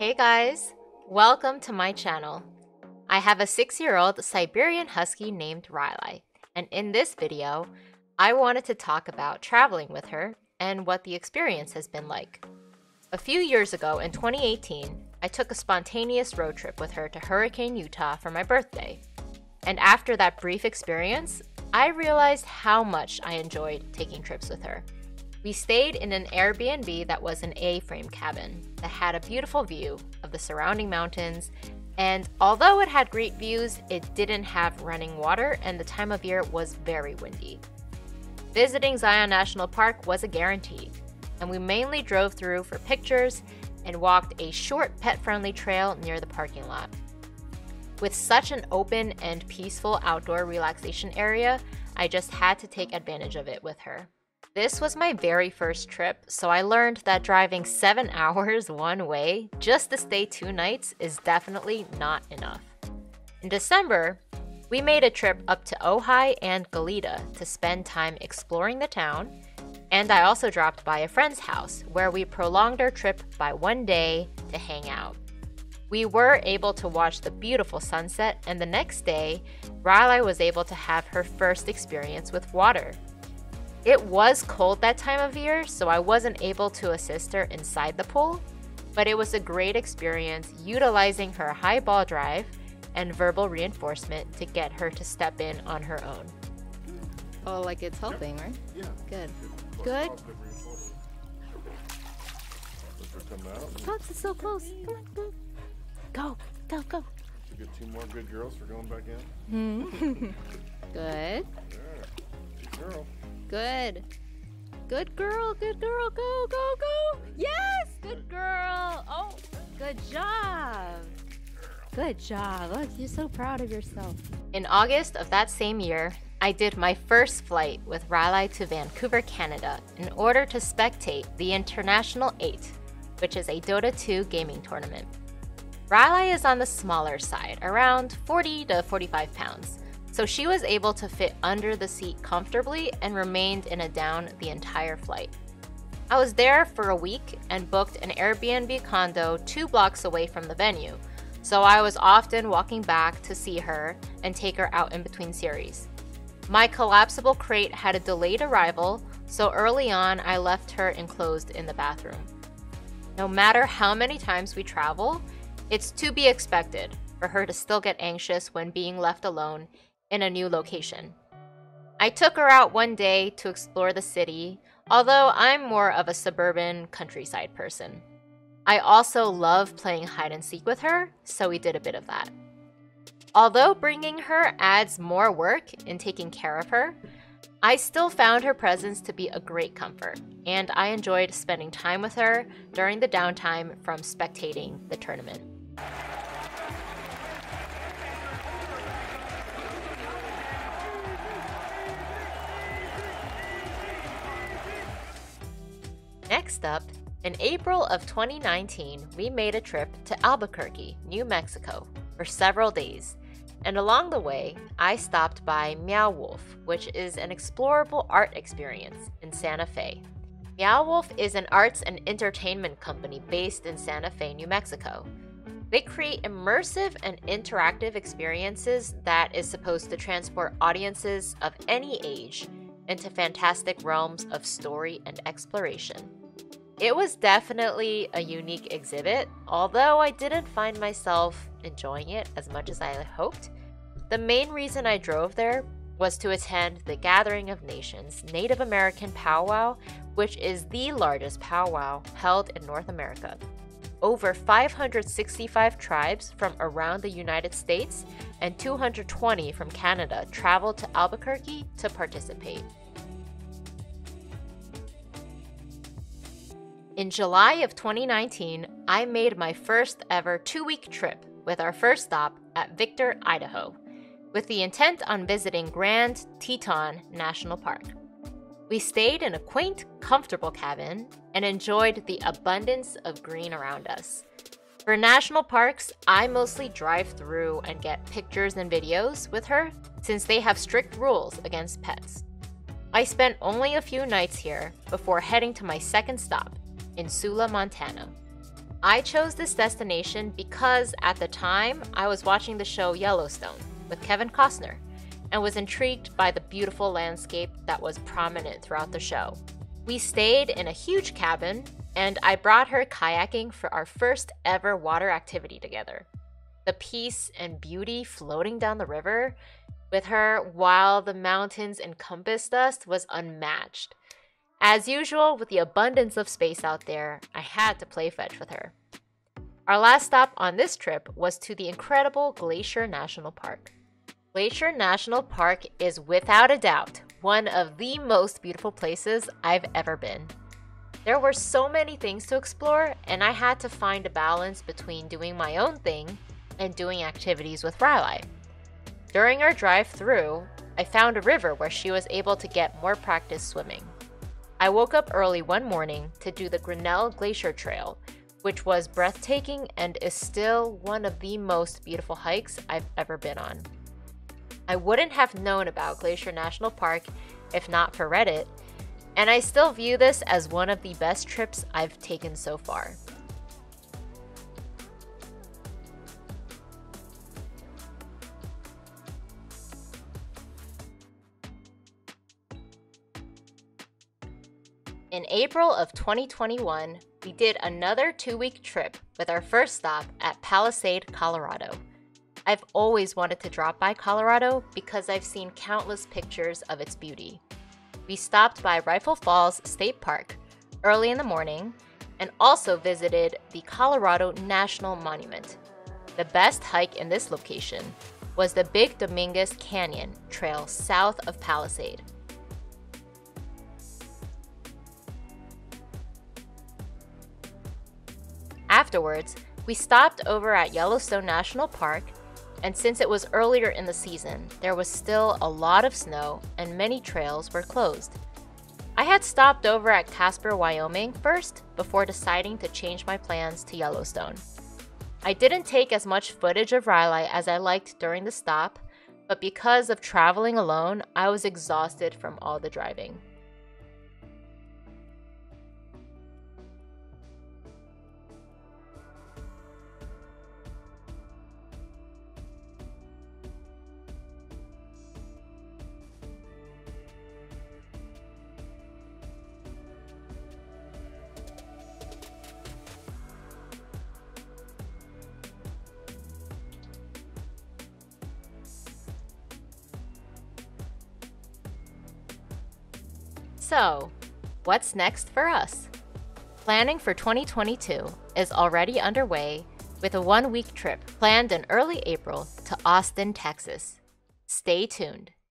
Hey guys, welcome to my channel. I have a 6-year-old Siberian Husky named Rylai, and in this video, I wanted to talk about traveling with her and what the experience has been like. A few years ago in 2018, I took a spontaneous road trip with her to Hurricane, Utah for my birthday. And after that brief experience, I realized how much I enjoyed taking trips with her. We stayed in an Airbnb that was an A-frame cabin that had a beautiful view of the surrounding mountains, and although it had great views, it didn't have running water and the time of year was very windy. Visiting Zion National Park was a guarantee, and we mainly drove through for pictures and walked a short pet-friendly trail near the parking lot. With such an open and peaceful outdoor relaxation area, I just had to take advantage of it with her. This was my very first trip, so I learned that driving 7 hours one way just to stay 2 nights is definitely not enough. In December, we made a trip up to Ojai and Goleta to spend time exploring the town, and I also dropped by a friend's house where we prolonged our trip by 1 day to hang out. We were able to watch the beautiful sunset, and the next day, Rylai was able to have her first experience with water. It was cold that time of year, so I wasn't able to assist her inside the pool, but it was a great experience utilizing her high ball drive and verbal reinforcement to get her to step in on her own. Oh, like it's helping, right? Yeah. Good. Good. Fox is so close. Come on, go. Go, go, go. We get 2 more good girls for going back in. Good. Yeah. Good girl. Good. Good girl, go, go, go. Yes, good girl. Oh, good job. Good job. Look, you're so proud of yourself. In August of that same year, I did my first flight with Rylai to Vancouver, Canada in order to spectate the International 8, which is a Dota 2 gaming tournament. Rylai is on the smaller side, around 40 to 45 pounds. So she was able to fit under the seat comfortably and remained in a down the entire flight. I was there for a week and booked an Airbnb condo 2 blocks away from the venue, so I was often walking back to see her and take her out in between series. My collapsible crate had a delayed arrival, so early on I left her enclosed in the bathroom. No matter how many times we travel, it's to be expected for her to still get anxious when being left alone in a new location. I took her out one day to explore the city, although I'm more of a suburban countryside person. I also love playing hide and seek with her, so we did a bit of that. Although bringing her adds more work in taking care of her, I still found her presence to be a great comfort, and I enjoyed spending time with her during the downtime from spectating the tournament. Next up, in April of 2019, we made a trip to Albuquerque, New Mexico, for several days, and along the way, I stopped by Meow Wolf, which is an explorable art experience in Santa Fe. Meow Wolf is an arts and entertainment company based in Santa Fe, New Mexico. They create immersive and interactive experiences that is supposed to transport audiences of any age into fantastic realms of story and exploration. It was definitely a unique exhibit, although I didn't find myself enjoying it as much as I hoped. The main reason I drove there was to attend the Gathering of Nations Native American powwow, which is the largest powwow held in North America. Over 565 tribes from around the United States and 220 from Canada traveled to Albuquerque to participate. In July of 2019, I made my first ever 2-week trip with our first stop at Victor, Idaho, with the intent on visiting Grand Teton National Park. We stayed in a quaint, comfortable cabin and enjoyed the abundance of green around us. For national parks, I mostly drive through and get pictures and videos with her since they have strict rules against pets. I spent only a few nights here before heading to my second stop in Sula, Montana. I chose this destination because at the time I was watching the show Yellowstone with Kevin Costner and was intrigued by the beautiful landscape that was prominent throughout the show. We stayed in a huge cabin, and I brought her kayaking for our first ever water activity together. The peace and beauty floating down the river with her while the mountains encompassed us was unmatched. As usual, with the abundance of space out there, I had to play fetch with her. Our last stop on this trip was to the incredible Glacier National Park. Glacier National Park is without a doubt one of the most beautiful places I've ever been. There were so many things to explore, and I had to find a balance between doing my own thing and doing activities with Rylai. During our drive through, I found a river where she was able to get more practice swimming. I woke up early one morning to do the Grinnell Glacier Trail, which was breathtaking and is still one of the most beautiful hikes I've ever been on. I wouldn't have known about Glacier National Park if not for Reddit, and I still view this as one of the best trips I've taken so far. In April of 2021, we did another 2-week trip with our first stop at Palisade, Colorado. I've always wanted to drop by Colorado because I've seen countless pictures of its beauty. We stopped by Rifle Falls State Park early in the morning and also visited the Colorado National Monument. The best hike in this location was the Big Dominguez Canyon Trail south of Palisade. Afterwards, we stopped over at Yellowstone National Park, and since it was earlier in the season, there was still a lot of snow and many trails were closed. I had stopped over at Casper, Wyoming first before deciding to change my plans to Yellowstone. I didn't take as much footage of Rylai as I liked during the stop, but because of traveling alone, I was exhausted from all the driving. So, what's next for us? Planning for 2022 is already underway with a 1-week trip planned in early April to Austin, Texas. Stay tuned.